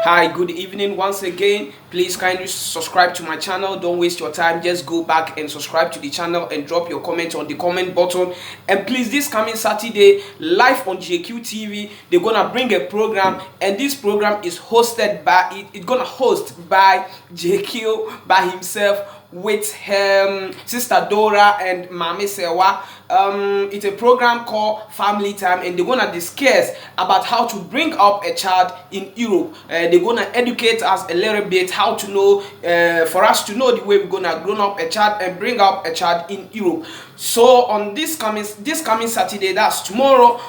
Hi, good evening once again. Please kindly subscribe to my channel. Don't waste your time. Just go back and subscribe to the channel and drop your comment on the comment button. And please, this coming Saturday, live on JQ TV, they're gonna bring a program, and this program is hosted by it's gonna host by JQ by himself with Sister Dora and Mami Sewa. It's a program called Family Time, and they're gonna discuss about how to bring up a child in Europe. They're gonna educate us a little bit how to know, for us to know the way we're gonna grow up a child and bring up a child in Europe. So on this coming Saturday, that's tomorrow.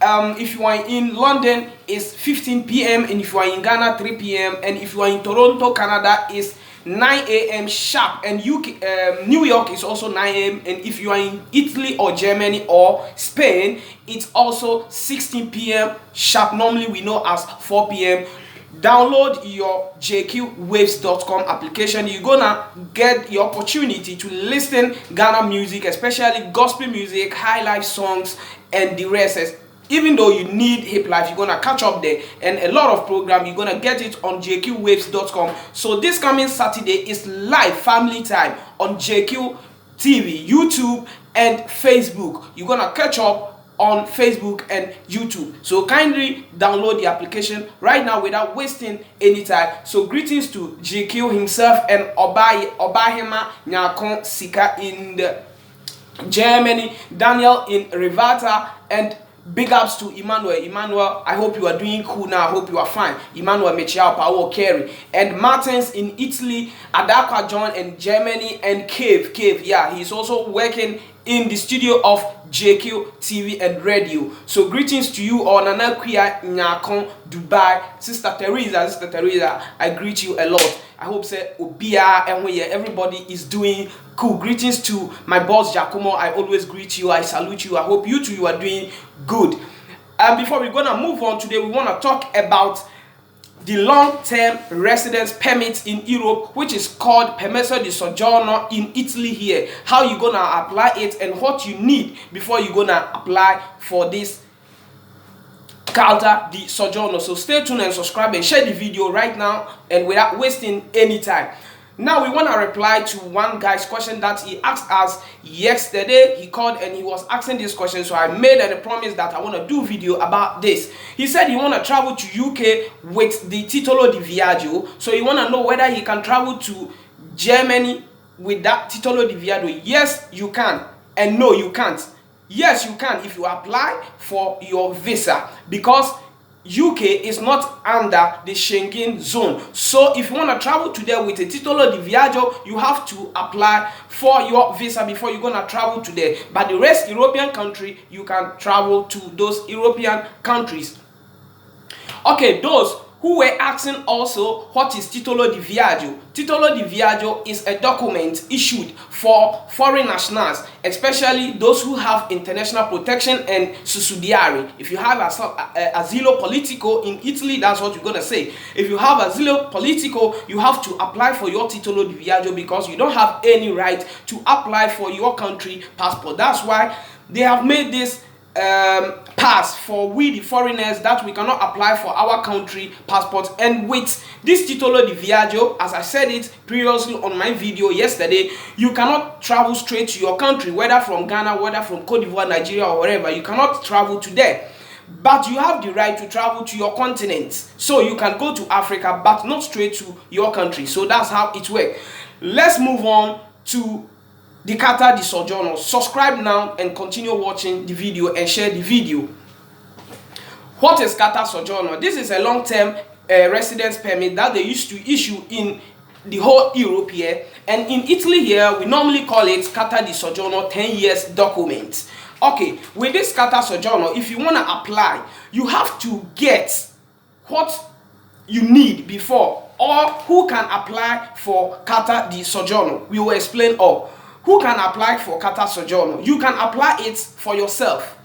If you are in London, it's 15 p.m. and if you are in Ghana, 3 p.m. and if you are in Toronto, Canada, it's 9 a.m. sharp, and New York is also 9 a.m. and if you are in Italy or Germany or Spain, it's also 16 p.m. sharp. Normally we know as 4 p.m. Download your jqwaves.com application. You're gonna get the opportunity to listen Ghana music, especially gospel music, high life songs, and the rest. Even though you need hip life, you're gonna catch up there, and a lot of program you're gonna get it on jqwaves.com. So this coming Saturday is live Family Time on JQ TV, YouTube, and Facebook. You're gonna catch up on Facebook and YouTube. So kindly download the application right now without wasting any time. So greetings to JQ himself and Obahema Nyakon Sika in the Germany, Daniel in Rivata, and big ups to Emmanuel. I hope you are doing cool now. I hope you are fine. Emmanuel Mechiao Power Carey. And Martins in Italy, Adakwa John in Germany, and Cave. Yeah, he's also working in the studio of JQ TV and radio. So greetings to you all. Nana Kuya Nyakon, Dubai. Sister Teresa, I greet you a lot. I hope say Obia and everybody is doing cool. Greetings to my boss Giacomo. I always greet you. I salute you. I hope you too, you are doing good. And before we're gonna move on today, we want to talk about the long-term residence permit in Europe, which is called Permesso di Soggiorno in Italy here. How you gonna apply it and what you need before you gonna apply for this Carta di soggiorno. So stay tuned and subscribe and share the video right now and without wasting any time. Now we want to reply to one guy's question that he asked us yesterday. He called and he was asking this question, so I made a promise that I want to do video about this. He said he want to travel to UK with the Tittolo di viaggio, so he want to know whether he can travel to Germany with that Tittolo di viaggio. Yes, you can, and no, you can't. Yes, you can if you apply for your visa, because UK is not under the Schengen zone. So if you want to travel to there with a Tittolo di viaggio, you have to apply for your visa before you're going to travel to there. But the rest European country, you can travel to those European countries. Okay, those who were asking also, what is Tittolo di viaggio? Tittolo di viaggio is a document issued for foreign nationals, especially those who have international protection and sussidiary. If you have asilo politico in Italy, that's what you're gonna say. If you have asilo politico, you have to apply for your Tittolo di viaggio because you don't have any right to apply for your country passport. That's why they have made this pass for we the foreigners, that we cannot apply for our country passport. And with this Tittolo di viaggio, as I said it previously on my video yesterday, you cannot travel straight to your country, whether from Ghana, whether from Cote d'Ivoire, Nigeria, or wherever. You cannot travel to there, but you have the right to travel to your continent. So you can go to Africa, but not straight to your country. So that's how it works. Let's move on to the Carta di soggiorno. Subscribe now and continue watching the video and share the video. What is Carta soggiorno? This is a long-term residence permit that they used to issue in the whole Europe here, and in Italy here we normally call it Carta di soggiorno, 10 years document. Okay, with this Carta soggiorno, if you want to apply, you have to get what you need before, or who can apply for Carta di soggiorno. We will explain all. Who can apply for Carta soggiorno? You can apply it for yourself.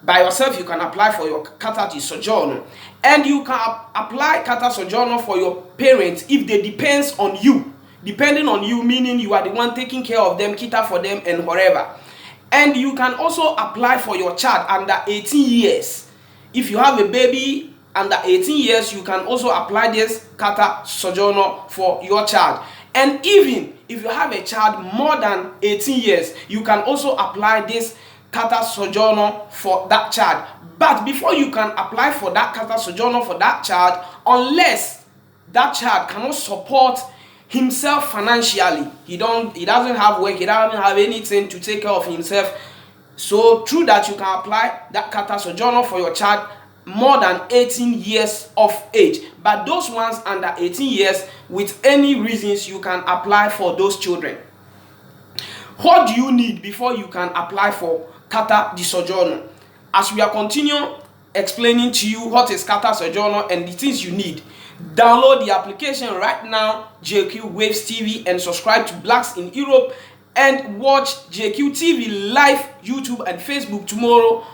By yourself, you can apply for your Carta di soggiorno. And you can apply Carta soggiorno for your parents if they depends on you. Depending on you, meaning you are the one taking care of them, kita for them, and whatever. And you can also apply for your child under 18 years. If you have a baby under 18 years, you can also apply this Carta soggiorno for your child. And even if you have a child more than 18 years, you can also apply this Carta soggiorno for that child. But before you can apply for that Carta soggiorno for that child, unless that child cannot support himself financially, he doesn't have work, he doesn't have anything to take care of himself, so through that you can apply that Carta soggiorno for your child more than 18 years of age. But those ones under 18 years, with any reasons, you can apply for those children. What do you need before you can apply for Carta di soggiorno? As we are continuing explaining to you what is Carta soggiorno and the things you need, download the application right now, JQ Waves TV, and subscribe to Blacks in Europe, and watch JQ TV live, YouTube and Facebook tomorrow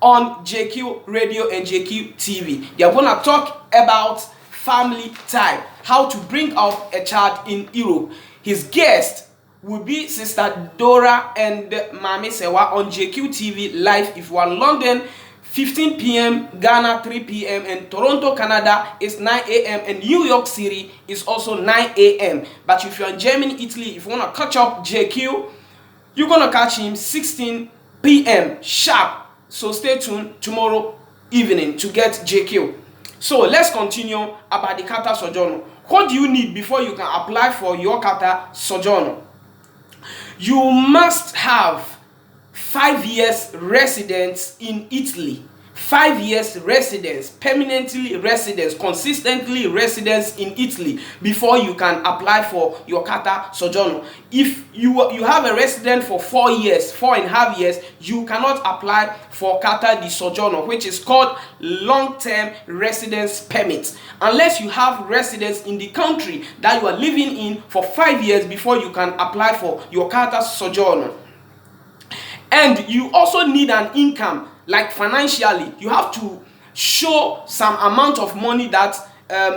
on JQ Radio and JQ TV. They are going to talk about family time, how to bring up a child in Europe. His guest will be Sister Dora and Mami Sewa on JQ TV live. If you are in London, 15 p.m, Ghana 3 p.m, and Toronto, Canada is 9 a.m, and New York City is also 9 a.m. But if you're in Germany, Italy, if you want to catch up JQ, you're going to catch him 16 p.m. sharp. So stay tuned tomorrow evening to get JQ. So let's continue about the Carta soggiorno. What do you need before you can apply for your Carta soggiorno? You must have 5 years residence in Italy. 5 years residence, permanently residence, consistently residence in Italy before you can apply for your Carta soggiorno. If you have a resident for 4 years, 4.5 years, you cannot apply for Carta di soggiorno, which is called long-term residence permit, unless you have residence in the country that you are living in for 5 years before you can apply for your Carta soggiorno. And you also need an income, like financially. You have to show some amount of money that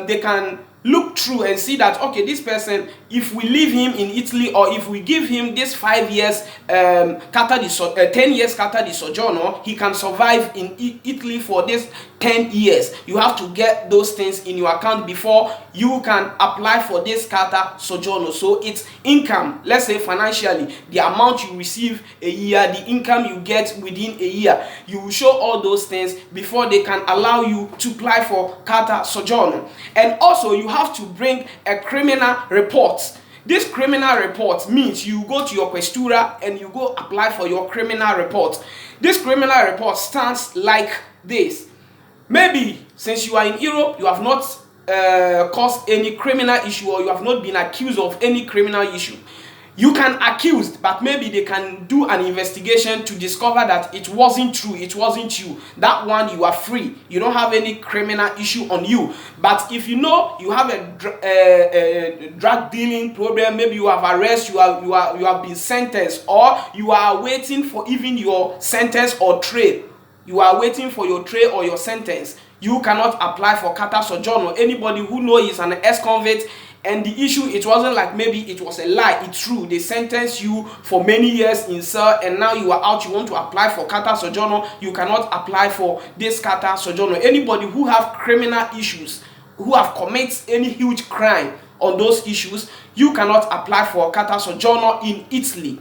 they can look through and see that, okay, this person, if we leave him in Italy, or if we give him this 5 years 10 years Carta di soggiorno, he can survive in Italy for this 10 years. You have to get those things in your account before you can apply for this Carta soggiorno. So it's income, let's say financially, the amount you receive a year, the income you get within a year. You will show all those things before they can allow you to apply for Carta soggiorno. And also you have to bring a criminal report. This criminal report means you go to your questura and you go apply for your criminal report. This criminal report stands like this. Maybe since you are in Europe, you have not caused any criminal issue, or you have not been accused of any criminal issue. You can accuse, but maybe they can do an investigation to discover that it wasn't true, it wasn't you. That one, you are free. You don't have any criminal issue on you. But if you know you have a drug dealing problem, maybe you have arrested, you have been sentenced, or you are waiting for even your sentence or trial. You are waiting for your trial or your sentence. You cannot apply for Carta soggiorno. Anybody who knows is an ex-convict, and the issue, it wasn't like maybe it was a lie, it's true. They sentenced you for many years in cell, and now you are out, you want to apply for Carta soggiorno, you cannot apply for this Carta soggiorno. Anybody who have criminal issues, who have committed any huge crime on those issues, you cannot apply for Carta soggiorno in Italy.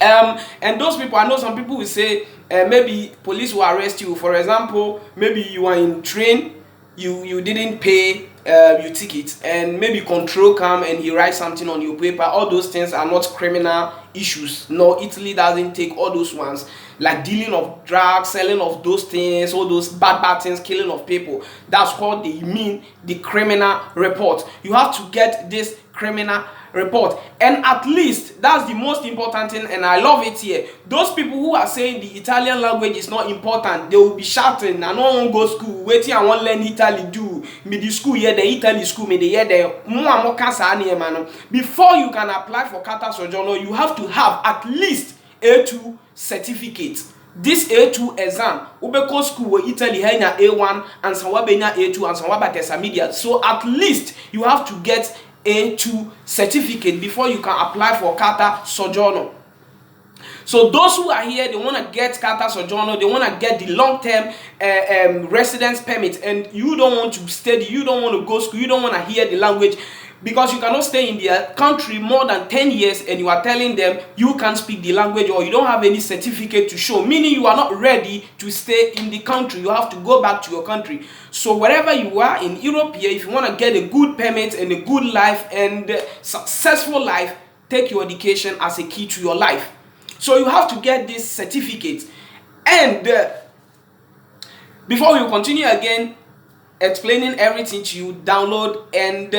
And those people, I know some people will say, maybe police will arrest you. For example, maybe you are in train, you didn't pay your ticket, and maybe control come and he writes something on your paper. All those things are not criminal issues. No, Italy doesn't take all those ones, like dealing of drugs, selling of those things, all those bad things, killing of people. That's what they mean, the criminal report. You have to get this criminal report, and at least that's the most important thing, and I love it here. Those people who are saying the Italian language is not important, they will be shouting, I don't want to go school, waiting, I want to learn Italy, do me the school here, the Italy school, me the here, the before you can apply for Carta soggiorno, you have to have at least A2 certificate. This A2 exam, ubeko school in Italy hanya A1 and sawabenya A2 and sawaba intermediate. So at least you have to get A2 certificate before you can apply for Carta soggiorno. So those who are here, they want to get Carta soggiorno, they want to get the long-term residence permit, and you don't want to study, you don't want to go school, you don't want to hear the language, because you cannot stay in their country more than 10 years and you are telling them you can't speak the language or you don't have any certificate to show, meaning you are not ready to stay in the country. You have to go back to your country. So wherever you are in Europe here, if you want to get a good permit and a good life and successful life, take your education as a key to your life. So you have to get this certificate. And before we continue again explaining everything to you, download and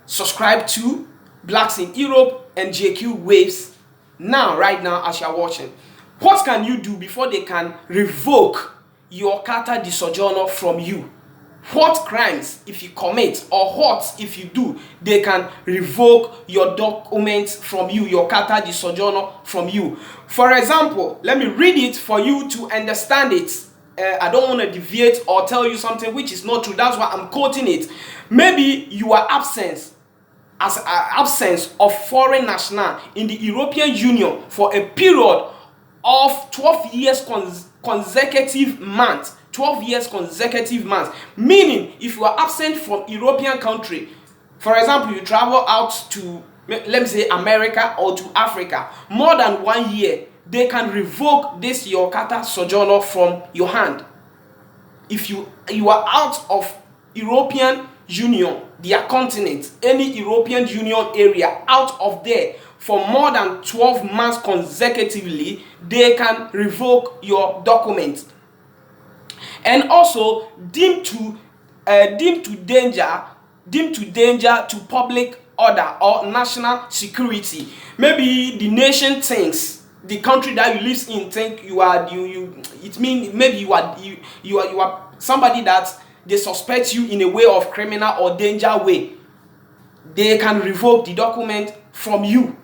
subscribe to Blacks in Europe and JQ Waves now, right now, as you are watching. What can you do before they can revoke your Carta di soggiorno from you? What crimes if you commit, or what if you do, they can revoke your documents from you, your Carta di soggiorno from you. For example, let me read it for you to understand it. I don't want to deviate or tell you something which is not true. That's why I'm quoting it. Maybe you are absence of foreign national in the European Union for a period of 12 years consecutive months. 12 years consecutive months, meaning if you are absent from European country, for example, you travel out to, let me say, America or to Africa, more than 1 year, they can revoke this your Carta soggiorno from your hand. If you are out of European Union, their continent, any European Union area, out of there for more than 12 months consecutively, they can revoke your document. And also deemed to danger to public order or national security. Maybe the nation thinks, the country that you live in think you are it means maybe you are somebody that they suspect you in a way of criminal or danger way. They can revoke the document from you.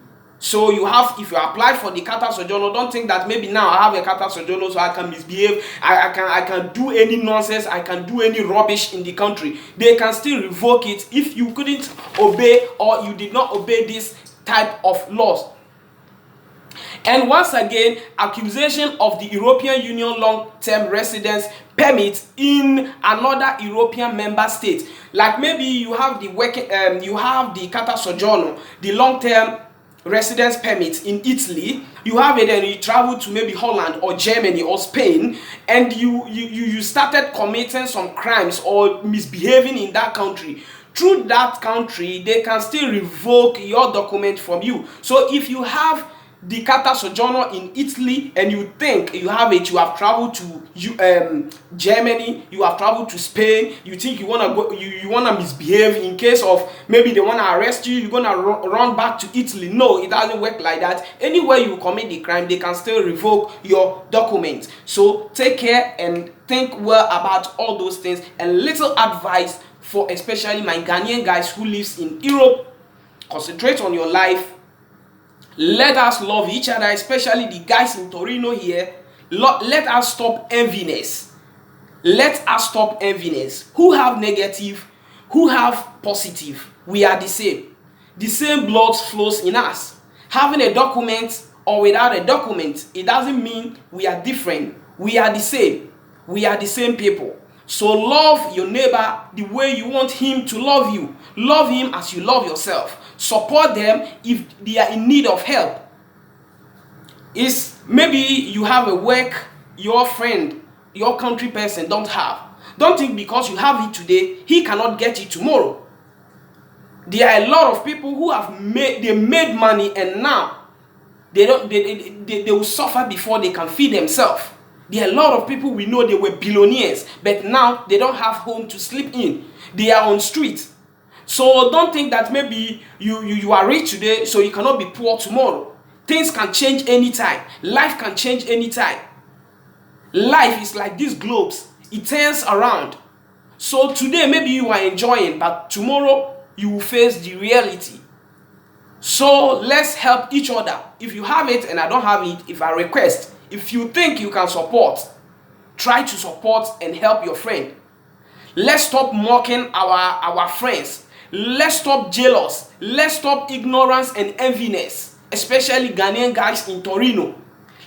So you have, if you apply for the Carta soggiorno, don't think that maybe now I have a Carta soggiorno so I can misbehave, I can do any nonsense, I can do any rubbish in the country. They can still revoke it if you couldn't obey or you did not obey this type of laws. And once again, accusation of the European Union long-term residence permit in another European member state. Like maybe you have the Carta soggiorno, the long-term residence permit in Italy, you have it and you travel to maybe Holland or Germany or Spain, and you started committing some crimes or misbehaving in that country. Through that country, they can still revoke your document from you. So if you have the Carta soggiorno in Italy and you think you have it, you have traveled to Germany, you have traveled to Spain, you think you want to go, you want to misbehave in case of maybe they want to arrest you, you're going to run back to Italy. No, it doesn't work like that. Anywhere you commit the crime, they can still revoke your documents. So take care and think well about all those things. And little advice for especially my Ghanaian guys who lives in Europe: concentrate on your life. Let us love each other, especially the guys in Torino here. Let us stop enviness. Let us stop enviness. Who have negative, who have positive, we are the same. The same blood flows in us. Having a document or without a document, it doesn't mean we are different. We are the same. We are the same people. So love your neighbor the way you want him to love you. Love him as you love yourself. Support them if they are in need of help. Is maybe you have a work your friend, your country person don't have. Don't think because you have it today, he cannot get it tomorrow. There are a lot of people who have made money and now they will suffer before they can feed themselves. There are a lot of people we know, they were billionaires, but now they don't have home to sleep in. They are on street. So don't think that maybe you are rich today, so you cannot be poor tomorrow. Things can change anytime. Life can change anytime. Life is like these globes. It turns around. So today maybe you are enjoying, but tomorrow you will face the reality. So let's help each other. If you have it and I don't have it, if I request, if you think you can support, try to support and help your friend. Let's stop mocking our friends. Let's stop jealous. Let's stop ignorance and enviness, especially Ghanaian guys in Torino.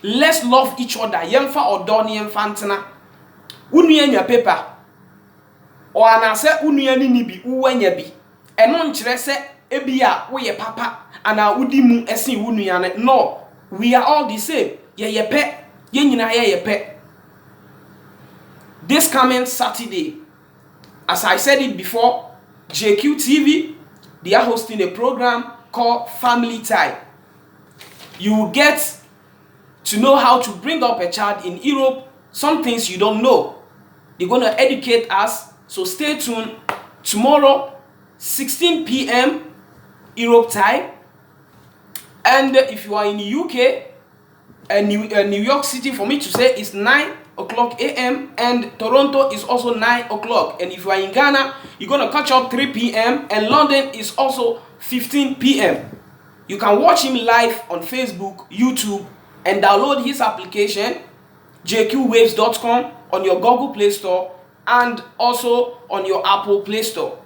let's love each other. Yemfa odoni yemfantena. Unuye nya paper. Or anase unuye ni bi uwenye bi. Eno nkyere se ebia wo ye papa ana udi mu esen unuya ne. No, we are all the same. Ye pe, ye nyina ye pe. This coming Saturday, as I said it before, JQ TV, they are hosting a program called Family Time. You will get to know how to bring up a child in Europe, some things you don't know. They're going to educate us, so stay tuned. Tomorrow, 16 p.m. Europe time. And if you are in the UK, New York City, for me to say, it's 9 o'clock a.m. and Toronto is also 9 o'clock. And if you are in Ghana, you're going to catch up 3 p.m. and London is also 15 p.m. You can watch him live on Facebook, YouTube, and download his application, jqwaves.com, on your Google Play Store and also on your Apple Play Store.